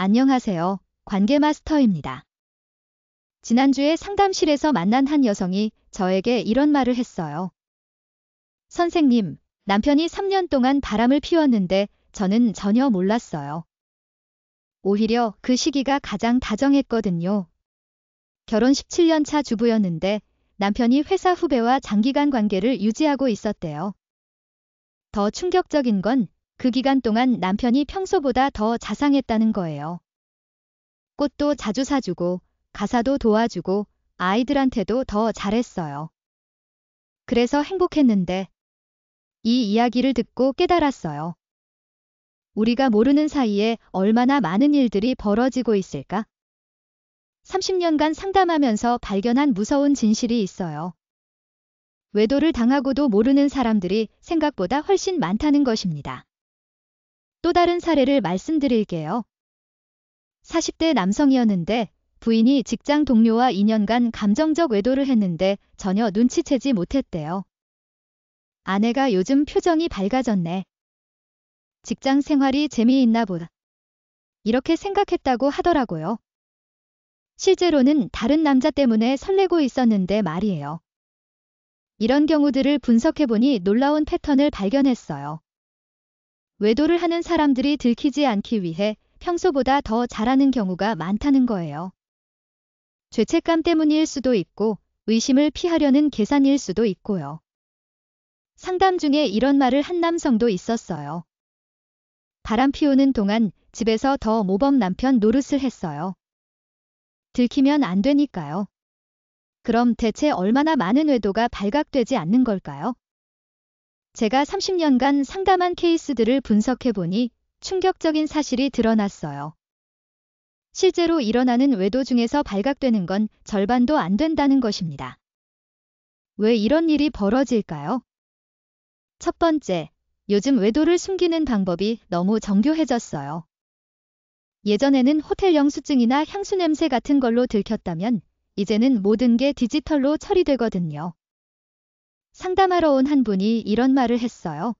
안녕하세요. 관계마스터입니다. 지난주에 상담실에서 만난 한 여성이 저에게 이런 말을 했어요. 선생님, 남편이 3년 동안 바람을 피웠는데 저는 전혀 몰랐어요. 오히려 그 시기가 가장 다정했거든요. 결혼 17년 차 주부였는데 남편이 회사 후배와 장기간 관계를 유지하고 있었대요. 더 충격적인 건 그 기간 동안 남편이 평소보다 더 자상했다는 거예요. 꽃도 자주 사주고 가사도 도와주고 아이들한테도 더 잘했어요. 그래서 행복했는데 이 이야기를 듣고 깨달았어요. 우리가 모르는 사이에 얼마나 많은 일들이 벌어지고 있을까? 30년간 상담하면서 발견한 무서운 진실이 있어요. 외도를 당하고도 모르는 사람들이 생각보다 훨씬 많다는 것입니다. 또 다른 사례를 말씀드릴게요. 40대 남성이었는데 부인이 직장 동료와 2년간 감정적 외도를 했는데 전혀 눈치채지 못했대요. 아내가 요즘 표정이 밝아졌네. 직장 생활이 재미있나 보다. 이렇게 생각했다고 하더라고요. 실제로는 다른 남자 때문에 설레고 있었는데 말이에요. 이런 경우들을 분석해보니 놀라운 패턴을 발견했어요. 외도를 하는 사람들이 들키지 않기 위해 평소보다 더 잘하는 경우가 많다는 거예요. 죄책감 때문일 수도 있고 의심을 피하려는 계산일 수도 있고요. 상담 중에 이런 말을 한 남성도 있었어요. 바람 피우는 동안 집에서 더 모범 남편 노릇을 했어요. 들키면 안 되니까요. 그럼 대체 얼마나 많은 외도가 발각되지 않는 걸까요? 제가 30년간 상담한 케이스들을 분석해보니 충격적인 사실이 드러났어요. 실제로 일어나는 외도 중에서 발각되는 건 절반도 안 된다는 것입니다. 왜 이런 일이 벌어질까요? 첫 번째, 요즘 외도를 숨기는 방법이 너무 정교해졌어요. 예전에는 호텔 영수증이나 향수 냄새 같은 걸로 들켰다면 이제는 모든 게 디지털로 처리되거든요. 상담하러 온 한 분이 이런 말을 했어요.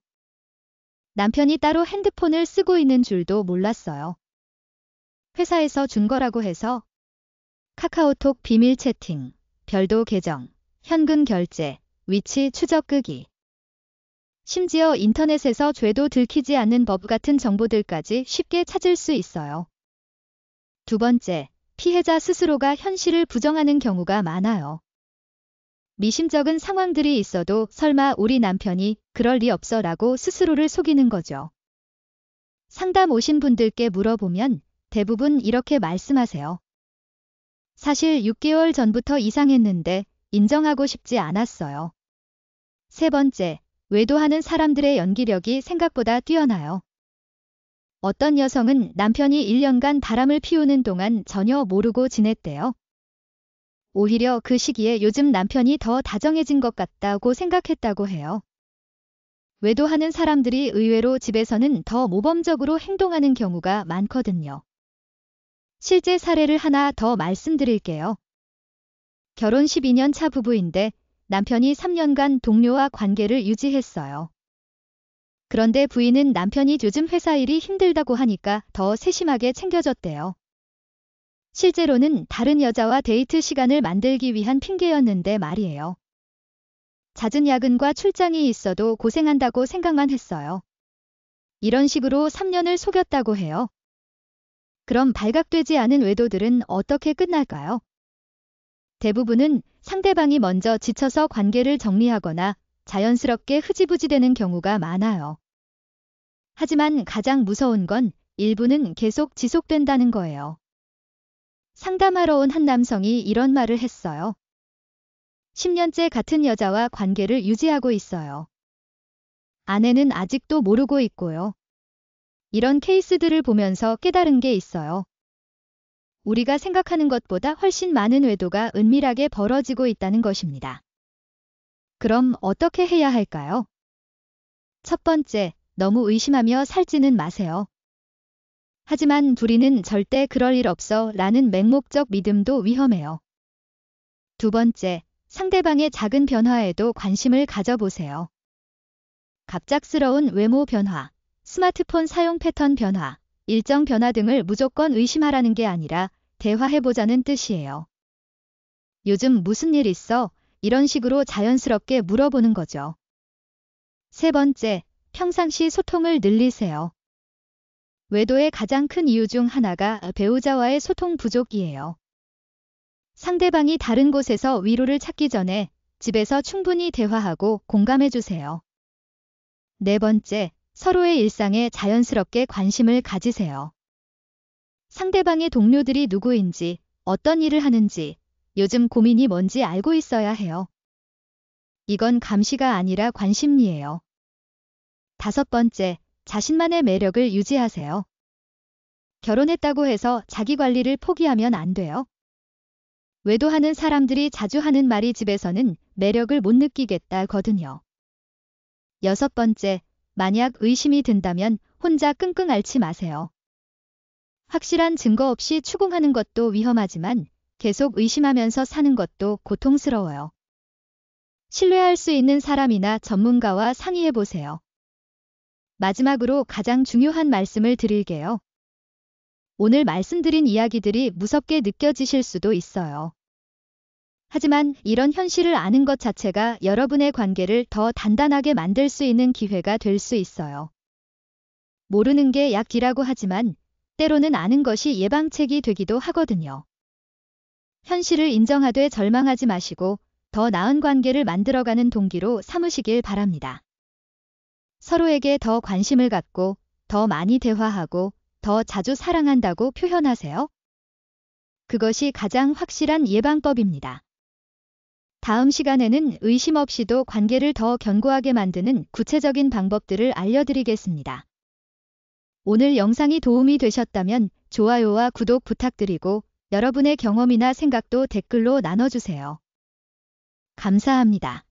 남편이 따로 핸드폰을 쓰고 있는 줄도 몰랐어요. 회사에서 준 거라고 해서 카카오톡 비밀 채팅, 별도 계정, 현금 결제, 위치 추적 끄기. 심지어 인터넷에서 죄도 들키지 않는 법 같은 정보들까지 쉽게 찾을 수 있어요. 두 번째, 피해자 스스로가 현실을 부정하는 경우가 많아요. 미심쩍은 상황들이 있어도 설마 우리 남편이 그럴 리 없어 라고 스스로를 속이는 거죠. 상담 오신 분들께 물어보면 대부분 이렇게 말씀하세요. 사실 6개월 전부터 이상했는데 인정하고 싶지 않았어요. 세 번째, 외도하는 사람들의 연기력이 생각보다 뛰어나요. 어떤 여성은 남편이 1년간 바람을 피우는 동안 전혀 모르고 지냈대요. 오히려 그 시기에 요즘 남편이 더 다정해진 것 같다고 생각했다고 해요. 외도하는 사람들이 의외로 집에서는 더 모범적으로 행동하는 경우가 많거든요. 실제 사례를 하나 더 말씀드릴게요. 결혼 12년 차 부부인데 남편이 3년간 동료와 관계를 유지했어요. 그런데 부인은 남편이 요즘 회사 일이 힘들다고 하니까 더 세심하게 챙겨줬대요. 실제로는 다른 여자와 데이트 시간을 만들기 위한 핑계였는데 말이에요. 잦은 야근과 출장이 있어도 고생한다고 생각만 했어요. 이런 식으로 3년을 속였다고 해요. 그럼 발각되지 않은 외도들은 어떻게 끝날까요? 대부분은 상대방이 먼저 지쳐서 관계를 정리하거나 자연스럽게 흐지부지 되는 경우가 많아요. 하지만 가장 무서운 건 일부는 계속 지속된다는 거예요. 상담하러 온 한 남성이 이런 말을 했어요. 10년째 같은 여자와 관계를 유지하고 있어요. 아내는 아직도 모르고 있고요. 이런 케이스들을 보면서 깨달은 게 있어요. 우리가 생각하는 것보다 훨씬 많은 외도가 은밀하게 벌어지고 있다는 것입니다. 그럼 어떻게 해야 할까요? 첫 번째, 너무 의심하며 살지는 마세요. 하지만 둘이는 절대 그럴 일 없어 라는 맹목적 믿음도 위험해요. 두 번째, 상대방의 작은 변화에도 관심을 가져보세요. 갑작스러운 외모 변화, 스마트폰 사용 패턴 변화, 일정 변화 등을 무조건 의심하라는 게 아니라 대화해보자는 뜻이에요. 요즘 무슨 일 있어? 이런 식으로 자연스럽게 물어보는 거죠. 세 번째, 평상시 소통을 늘리세요. 외도의 가장 큰 이유 중 하나가 배우자와의 소통 부족이에요. 상대방이 다른 곳에서 위로를 찾기 전에 집에서 충분히 대화하고 공감해주세요. 네 번째, 서로의 일상에 자연스럽게 관심을 가지세요. 상대방의 동료들이 누구인지, 어떤 일을 하는지, 요즘 고민이 뭔지 알고 있어야 해요. 이건 감시가 아니라 관심이에요. 다섯 번째, 자신만의 매력을 유지하세요. 결혼했다고 해서 자기 관리를 포기하면 안 돼요. 외도하는 사람들이 자주 하는 말이 집에서는 매력을 못 느끼겠다거든요. 여섯 번째, 만약 의심이 든다면 혼자 끙끙 앓지 마세요. 확실한 증거 없이 추궁하는 것도 위험하지만 계속 의심하면서 사는 것도 고통스러워요. 신뢰할 수 있는 사람이나 전문가와 상의해보세요. 마지막으로 가장 중요한 말씀을 드릴게요. 오늘 말씀드린 이야기들이 무섭게 느껴지실 수도 있어요. 하지만 이런 현실을 아는 것 자체가 여러분의 관계를 더 단단하게 만들 수 있는 기회가 될 수 있어요. 모르는 게 약이라고 하지만 때로는 아는 것이 예방책이 되기도 하거든요. 현실을 인정하되 절망하지 마시고 더 나은 관계를 만들어가는 동기로 삼으시길 바랍니다. 서로에게 더 관심을 갖고 더 많이 대화하고 더 자주 사랑한다고 표현하세요. 그것이 가장 확실한 예방법입니다. 다음 시간에는 의심 없이도 관계를 더 견고하게 만드는 구체적인 방법들을 알려드리겠습니다. 오늘 영상이 도움이 되셨다면 좋아요와 구독 부탁드리고 여러분의 경험이나 생각도 댓글로 나눠주세요. 감사합니다.